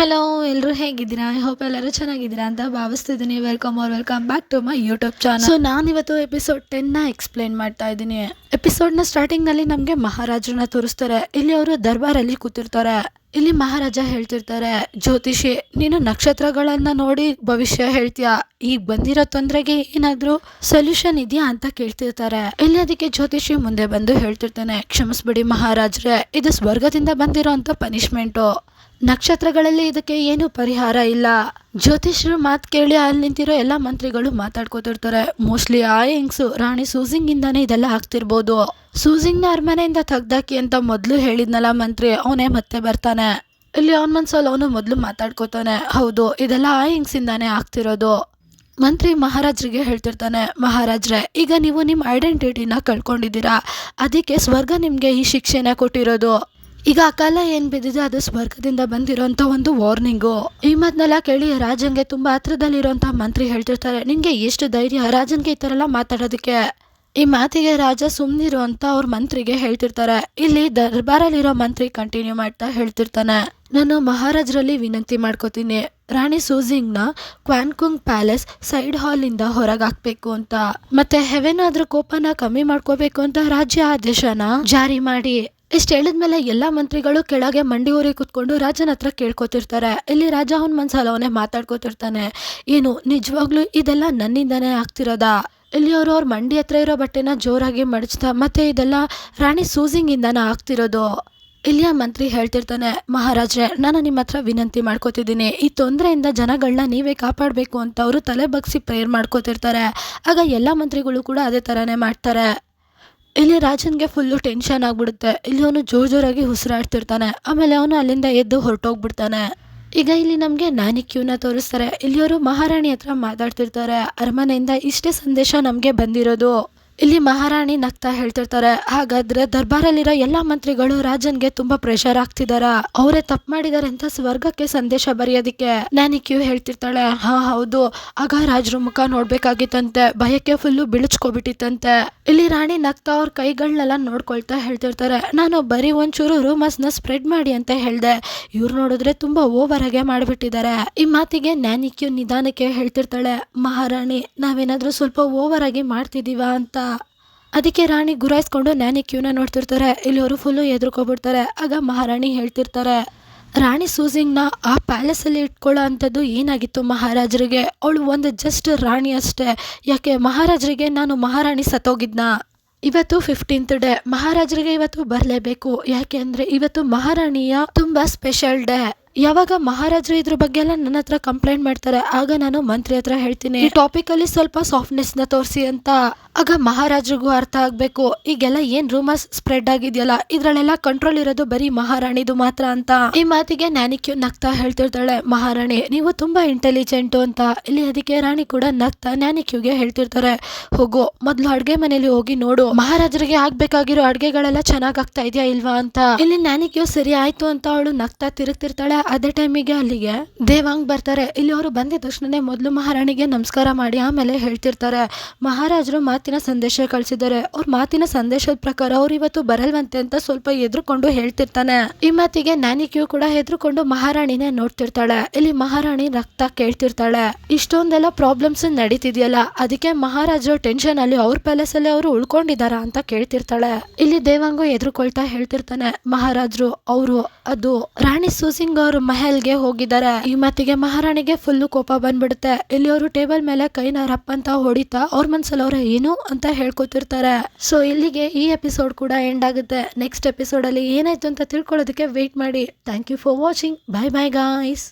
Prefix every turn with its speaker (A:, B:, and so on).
A: Hello, ಎಲ್ಲರೂ ಹೇಗಿದ್ದೀರಾ? I hope ಎಲ್ಲರೂ ಚೆನ್ನಾಗಿದ್ದೀರಾ ಅಂತ ಭಾವಿಸ್ತಿದ್ದೀನಿ. Welcome back to my YouTube channel. So ನಾನಿವತ್ತು ಎಪಿಸೋಡ್ 10ನ ಎಕ್ಸ್ಪ್ಲೇನ್ ಮಾಡ್ತಾ ಇದ್ದೀನಿ. ಎಪಿಸೋಡ್ನ ಸ್ಟಾರ್ಟಿಂಗ್ನಲ್ಲಿ ನಮಗೆ ಮಹಾರಾಜರನ್ನ ತೋರಿಸ್ತಾರೆ. ಇಲ್ಲಿ ಅವರು ದರ್ಬಾರಲ್ಲಿ ಕೂತಿರ್ತಾರೆ. ಇಲ್ಲಿ ಮಹಾರಾಜ ಹೇಳ್ತಿರ್ತಾರೆ, ಜ್ಯೋತಿಷಿ ನೀನು ನಕ್ಷತ್ರಗಳನ್ನ ನೋಡಿ ಭವಿಷ್ಯ ಹೇಳ್ತೀಯಾ, ಈಗ ಬಂದಿರೋ ತೊಂದರೆಗೆ ಏನಾದ್ರೂ ಸೊಲ್ಯೂಷನ್ ಇದೆಯಾ ಅಂತ ಕೇಳ್ತಿರ್ತಾರೆ. ಇಲ್ಲಿ ಅದಕ್ಕೆ ಜ್ಯೋತಿಷಿ ಮುಂದೆ ಬಂದು ಹೇಳ್ತಿರ್ತಾನೆ, ಕ್ಷಮಿಸ್ಬಿಡಿ ಮಹಾರಾಜ್ರೆ, ಇದು ಸ್ವರ್ಗದಿಂದ ಬಂದಿರೋ ಅಂತ ಪನಿಷ್ಮೆಂಟು. ನಕ್ಷತ್ರಗಳಲ್ಲಿ ಇದಕ್ಕೆ ಏನು ಪರಿಹಾರ ಇಲ್ಲ. ಜ್ಯೋತಿಷ್ಯರು ಮಾತು ಕೇಳಿ ಅಲ್ಲಿ ನಿಂತಿರೋ ಎಲ್ಲ ಮಂತ್ರಿಗಳು ಮಾತಾಡ್ಕೋತಿರ್ತಾರೆ. ಮೋಸ್ಟ್ಲಿ ಆ ಹೆಂಗ್ಸು ರಾಣಿ ಸೂಸಿಂಗ್ ಇಂದಾನೆ ಇದೆಲ್ಲ ಆಗ್ತಿರ್ಬೋದು. ಸೂಸಿಂಗ್ನ ಅರಮನೆಯಿಂದ ತೆಗ್ದಾಕಿ ಅಂತ ಮೊದಲು ಹೇಳಿದ್ನಲ್ಲ ಮಂತ್ರಿ, ಅವನೇ ಮತ್ತೆ ಬರ್ತಾನೆ. ಇಲ್ಲಿ ಅವನ ಮನ್ಸಲ್ಲಿ ಅವನು ಮೊದಲು ಮಾತಾಡ್ಕೋತಾನೆ, ಹೌದು ಇದೆಲ್ಲ ಆ ಹೆಂಗ್ಸಿಂದಾನೆ ಆಗ್ತಿರೋದು. ಮಂತ್ರಿ ಮಹಾರಾಜ್ರಿಗೆ ಹೇಳ್ತಿರ್ತಾನೆ, ಮಹಾರಾಜ್ರೆ ಈಗ ನೀವು ನಿಮ್ಮ ಐಡೆಂಟಿಟಿನ ಕಳ್ಕೊಂಡಿದ್ದೀರಾ, ಅದಕ್ಕೆ ಸ್ವರ್ಗ ನಿಮಗೆ ಈ ಶಿಕ್ಷೆನ ಕೊಟ್ಟಿರೋದು. ಈಗ ಆ ಕಾಲ ಏನ್ ಬಿದ್ದಿದೆ ಅದು ಸ್ವರ್ಗದಿಂದ ಬಂದಿರೋಂಥ ಒಂದು ವಾರ್ನಿಂಗು. ಈ ಮಾತನ್ನೆಲ್ಲ ಕೇಳಿ ರಾಜನ್ಗೆ ತುಂಬಾ ಹತ್ರದಲ್ಲಿರುವಂತ ಮಂತ್ರಿ ಹೇಳ್ತಿರ್ತಾರೆ, ನಿನ್ಗೆ ಎಷ್ಟು ಧೈರ್ಯ ರಾಜನ್ಗೆ ಈ ತರ ಎಲ್ಲ ಮಾತಾಡೋದಕ್ಕೆ. ಈ ಮಾತಿಗೆ ರಾಜ ಸುಮ್ನಿರು ಅಂತ ಅವ್ರ ಮಂತ್ರಿಗೆ ಹೇಳ್ತಿರ್ತಾರೆ. ಇಲ್ಲಿ ದರ್ಬಾರಲ್ಲಿರೋ ಮಂತ್ರಿ ಕಂಟಿನ್ಯೂ ಮಾಡ್ತಾ ಹೇಳ್ತಿರ್ತಾನೆ, ನಾನು ಮಹಾರಾಜರಲ್ಲಿ ವಿನಂತಿ ಮಾಡ್ಕೋತೀನಿ, ರಾಣಿ ಸೂಸಿಂಗ್ನ ಕ್ವಾನ್ಕುಂಗ್ ಪ್ಯಾಲೇಸ್ ಸೈಡ್ ಹಾಲ್ ಇಂದ ಹೊರಗೆ ಹಾಕ್ಬೇಕು ಅಂತ, ಮತ್ತೆ ಹೆವೆನ್ ಅದ್ರ ಕೋಪನ ಕಮ್ಮಿ ಮಾಡ್ಕೋಬೇಕು ಅಂತ ರಾಜ್ಯ ಆದೇಶನ ಜಾರಿ ಮಾಡಿ. ಇಷ್ಟು ಹೇಳಿದ್ಮೇಲೆ ಎಲ್ಲಾ ಮಂತ್ರಿಗಳು ಕೆಳಗೆ ಮಂಡಿ ಊರಿ ಕುತ್ಕೊಂಡು ರಾಜನ ಹತ್ರ ಕೇಳ್ಕೊತಿರ್ತಾರೆ. ಇಲ್ಲಿ ರಾಜ ಅವನ ಮನ್ಸಲ್ಲಿ ಅವನೇ ಮಾತಾಡ್ಕೋತಿರ್ತಾನೆ, ಏನು ನಿಜವಾಗ್ಲೂ ಇದೆಲ್ಲ ನನ್ನಿಂದಾನೇ ಆಗ್ತಿರೋದಾ? ಇಲ್ಲಿ ಅವ್ರ ಮಂಡಿ ಹತ್ರ ಇರೋ ಬಟ್ಟೆನ ಜೋರಾಗಿ ಮಡಚ್ತಾ, ಮತ್ತೆ ಇದೆಲ್ಲ ರಾಣಿ ಸೂಸಿಂಗ್ ಇಂದಾನ ಆಗ್ತಿರೋದು. ಇಲ್ಲಿಯ ಮಂತ್ರಿ ಹೇಳ್ತಿರ್ತಾನೆ, ಮಹಾರಾಜ್ರೆ ನಾನು ನಿಮ್ಮ ಹತ್ರ ವಿನಂತಿ ಮಾಡ್ಕೋತಿದ್ದೀನಿ, ಈ ತೊಂದರೆಯಿಂದ ಜನಗಳನ್ನ ನೀವೇ ಕಾಪಾಡಬೇಕು ಅಂತ ಅವರು ತಲೆ ಬಗ್ಸಿ ಪ್ರೇಯರ್ ಮಾಡ್ಕೋತಿರ್ತಾರೆ. ಆಗ ಎಲ್ಲ ಮಂತ್ರಿಗಳು ಕೂಡ ಅದೇ ಥರನೇ ಮಾಡ್ತಾರೆ. ಇಲ್ಲಿ ರಾಜನ್ಗೆ ಫುಲ್ಲು ಟೆನ್ಷನ್ ಆಗ್ಬಿಡುತ್ತೆ. ಇಲ್ಲಿ ಅವನು ಜೋರಾಗಿ ಉಸಿರಾಡ್ತಿರ್ತಾನೆ. ಆಮೇಲೆ ಅವನು ಅಲ್ಲಿಂದ ಎದ್ದು ಹೊರಟೋಗ್ಬಿಡ್ತಾನೆ. ಈಗ ಇಲ್ಲಿ ನಮಗೆ ನಾನಿ ಕ್ಯೂನ ತೋರಿಸ್ತಾರೆ. ಇಲ್ಲಿ ಅವರು ಮಹಾರಾಣಿ ಹತ್ರ ಮಾತಾಡ್ತಿರ್ತಾರೆ, ಅರಮನೆಯಿಂದ ಇಷ್ಟೇ ಸಂದೇಶ ನಮಗೆ ಬಂದಿರೋದು. ಇಲ್ಲಿ ಮಹಾರಾಣಿ ನಗ್ತಾ ಹೇಳ್ತಿರ್ತಾರೆ, ಹಾಗಾದ್ರೆ ದರ್ಬಾರಲ್ಲಿರೋ ಎಲ್ಲಾ ಮಂತ್ರಿಗಳು ರಾಜನ್ಗೆ ತುಂಬಾ ಪ್ರೆಷರ್ ಆಗ್ತಿದಾರ, ಅವರೇ ತಪ್ಪು ಮಾಡಿದಾರೆ ಅಂತ ಸ್ವರ್ಗಕ್ಕೆ ಸಂದೇಶ ಬರೆಯೋದಿಕ್ಕೆ. ನಾನಿ ಕ್ಯೂ ಹೇಳ್ತಿರ್ತಾಳೆ, ಹಾ ಹೌದು, ಆಗ ರಾಜರ ಮುಖ ನೋಡ್ಬೇಕಾಗಿತ್ತಂತೆ, ಭಯಕ್ಕೆ ಫುಲ್ಲು ಬಿಳಿಸ್ಕೊಬಿಟ್ಟಿತ್ತಂತೆ. ಇಲ್ಲಿ ರಾಣಿ ನಗ್ತಾ ಅವ್ರ ಕೈಗಳನ್ನೆಲ್ಲ ನೋಡ್ಕೊಳ್ತಾ ಹೇಳ್ತಿರ್ತಾರೆ, ನಾನು ಬರೀ ಒಂಚೂರು ರೂಮರ್ಸ್ ನ ಸ್ಪ್ರೆಡ್ ಮಾಡಿ ಅಂತ ಹೇಳ್ದೆ, ಇವ್ರು ನೋಡಿದ್ರೆ ತುಂಬಾ ಓವರ್ ಆಗಿ ಮಾಡ್ಬಿಟ್ಟಿದ್ದಾರೆ. ಈ ಮಾತಿಗೆ ನಾನಿ ಕ್ಯೂ ನಿಧಾನಕ್ಕೆ ಹೇಳ್ತಿರ್ತಾಳೆ, ಮಹಾರಾಣಿ ನಾವೇನಾದ್ರೂ ಸ್ವಲ್ಪ ಓವರ್ ಆಗಿ ಮಾಡ್ತಿದೀವ ಅಂತ. ಅದಕ್ಕೆ ರಾಣಿ ಗುರಾಯಿಸ್ಕೊಂಡು ನ್ಯಾನಿ ಕ್ಯೂನ ನೋಡ್ತಿರ್ತಾರೆ. ಇಲ್ಲಿ ಅವರು ಫುಲ್ಲು ಎದುರ್ಕೊಬಿಡ್ತಾರೆ. ಆಗ ಮಹಾರಾಣಿ ಹೇಳ್ತಿರ್ತಾರೆ, ರಾಣಿ ಸೂಸಿಂಗ್ನ ಆ ಪ್ಯಾಲೇಸಲ್ಲಿ ಇಟ್ಕೊಳ್ಳೋ ಅಂಥದ್ದು ಏನಾಗಿತ್ತು ಮಹಾರಾಜರಿಗೆ, ಅವಳು ಒಂದು ಜಸ್ಟ್ ರಾಣಿ ಅಷ್ಟೇ. ಯಾಕೆ ಮಹಾರಾಜರಿಗೆ ನಾನು ಮಹಾರಾಣಿ ಸತ್ತೋಗಿದ್ನಾ? ಇವತ್ತು 15th ಡೇ, ಮಹಾರಾಜರಿಗೆ ಇವತ್ತು ಬರಲೇಬೇಕು. ಯಾಕೆ ಅಂದ್ರೆ ಇವತ್ತು ಮಹಾರಾಣಿಯ ತುಂಬಾ ಸ್ಪೆಷಲ್ ಡೇ. ಯಾವಾಗ ಮಹಾರಾಜರು ಇದ್ರ ಬಗ್ಗೆ ಎಲ್ಲ ನನ್ನ ಹತ್ರ ಕಂಪ್ಲೇಂಟ್ ಮಾಡ್ತಾರೆ, ಆಗ ನಾನು ಮಂತ್ರಿ ಹತ್ರ ಹೇಳ್ತೀನಿ, ಈ ಟಾಪಿಕ್ ಅಲ್ಲಿ ಸ್ವಲ್ಪ ಸಾಫ್ಟ್ನೆಸ್ ನ ತೋರಿಸಿ ಅಂತ. ಆಗ ಮಹಾರಾಜರಿಗೂ ಅರ್ಥ ಆಗ್ಬೇಕು, ಈಗೆಲ್ಲ ಏನ್ ರೂಮರ್ಸ್ ಸ್ಪ್ರೆಡ್ ಆಗಿದೆಯಲ್ಲ ಇದ್ರಲ್ಲೆಲ್ಲ ಕಂಟ್ರೋಲ್ ಇರೋದು ಬರೀ ಮಹಾರಾಣಿದು ಮಾತ್ರ ಅಂತ. ಈ ಮಾತಿಗೆ ನಾನಿ ಕ್ಯೂ ನಗ್ತಾ ಹೇಳ್ತಿರ್ತಾಳೆ, ಮಹಾರಾಣಿ ನೀವು ತುಂಬಾ ಇಂಟೆಲಿಜೆಂಟು ಅಂತ. ಇಲ್ಲಿ ಅದಕ್ಕೆ ರಾಣಿ ಕೂಡ ನಗ್ತಾ ನಾನಿ ಕ್ಯೂಗೆ ಹೇಳ್ತಿರ್ತಾರೆ, ಹೋಗು ಮೊದ್ಲು ಅಡ್ಗೆ ಮನೇಲಿ ಹೋಗಿ ನೋಡು, ಮಹಾರಾಜರಿಗೆ ಆಗ್ಬೇಕಾಗಿರೋ ಅಡ್ಗೆಗಳೆಲ್ಲ ಚೆನ್ನಾಗ್ ಆಗ್ತಾ ಇದೆಯಾ ಇಲ್ವಾ ಅಂತ. ಇಲ್ಲಿ ನಾನಿ ಕ್ಯೂ ಸರಿ ಆಯ್ತು ಅಂತ ಅವಳು ನಗ್ತಾ ತಿರುಗ್ತಿರ್ತಾಳೆ. ಅದೇ ಟೈಮಿಗೆ ಅಲ್ಲಿಗೆ ದೇವಾಂಗ್ ಬರ್ತಾರೆ. ಇಲ್ಲಿ ಅವರು ಬಂದಿದ ತಕ್ಷಣ ಮೊದಲು ಮಹಾರಾಣಿಗೆ ನಮಸ್ಕಾರ ಮಾಡಿ ಆಮೇಲೆ ಹೇಳ್ತಿರ್ತಾರೆ, ಮಹಾರಾಜರು ಮಾತಿನ ಸಂದೇಶ ಕಳಿಸಿದ್ದಾರೆ, ಅವ್ರ ಮಾತಿನ ಸಂದೇಶದ ಪ್ರಕಾರ ಅವ್ರು ಇವತ್ತು ಬರಲ್ವಂತೆ ಅಂತ ಸ್ವಲ್ಪ ಎದ್ರುಕೊಂಡು ಹೇಳ್ತಿರ್ತಾನೆ. ಈ ಮಾತಿಗೆ ನಾನಿ ಕ್ಯೂ ಕೂಡ ಹೆದ್ರುಕೊಂಡು ಮಹಾರಾಣಿನೇ ನೋಡ್ತಿರ್ತಾಳೆ. ಇಲ್ಲಿ ಮಹಾರಾಣಿ ರಕ್ತ ಕೇಳ್ತಿರ್ತಾಳೆ, ಇಷ್ಟೊಂದೆಲ್ಲ ಪ್ರಾಬ್ಲಮ್ಸ್ ನಡೀತಿದ್ಯಲ್ಲ, ಅದಕ್ಕೆ ಮಹಾರಾಜರು ಟೆನ್ಷನ್ ಅಲ್ಲಿ ಅವ್ರ ಪ್ಯಾಲೇಸ್ ಅಲ್ಲಿ ಅವರು ಉಳ್ಕೊಂಡಿದಾರ ಅಂತ ಕೇಳ್ತಿರ್ತಾಳೆ. ಇಲ್ಲಿ ದೇವಾಂಗು ಎದ್ರುಕೊಳ್ತಾ ಹೇಳ್ತಿರ್ತಾನೆ, ಮಹಾರಾಜರು ಅವರು ಅದು ರಾಣಿ ಸೂಸಿಂಗ್ ಅವರು ಮಹಲ್ಗೆ ಹೋಗಿದ್ದಾರೆ. ಈ ಮಾತಿಗೆ ಮಹಾರಾಣಿಗೆ ಫುಲ್ಲು ಕೋಪ ಬಂದ್ಬಿಡುತ್ತೆ. ಇಲ್ಲಿ ಅವರು ಟೇಬಲ್ ಮೇಲೆ ಕೈನ ರಪ್ ಅಂತ ಹೊಡಿತಾ ಅವ್ರ ಮನ್ಸಲ್ಲಿ ಅವ್ರ ಏನು ಅಂತ ಹೇಳ್ಕೊತಿರ್ತಾರೆ. ಸೊ ಇಲ್ಲಿಗೆ ಈ ಎಪಿಸೋಡ್ ಕೂಡ ಎಂಡ್ ಆಗುತ್ತೆ. ನೆಕ್ಸ್ಟ್ ಎಪಿಸೋಡ್ ಅಲ್ಲಿ ಏನಾಯ್ತು ಅಂತ ತಿಳ್ಕೊಳ್ಳೋದಕ್ಕೆ ವೇಟ್ ಮಾಡಿ. Thank you for watching. Bye bye guys.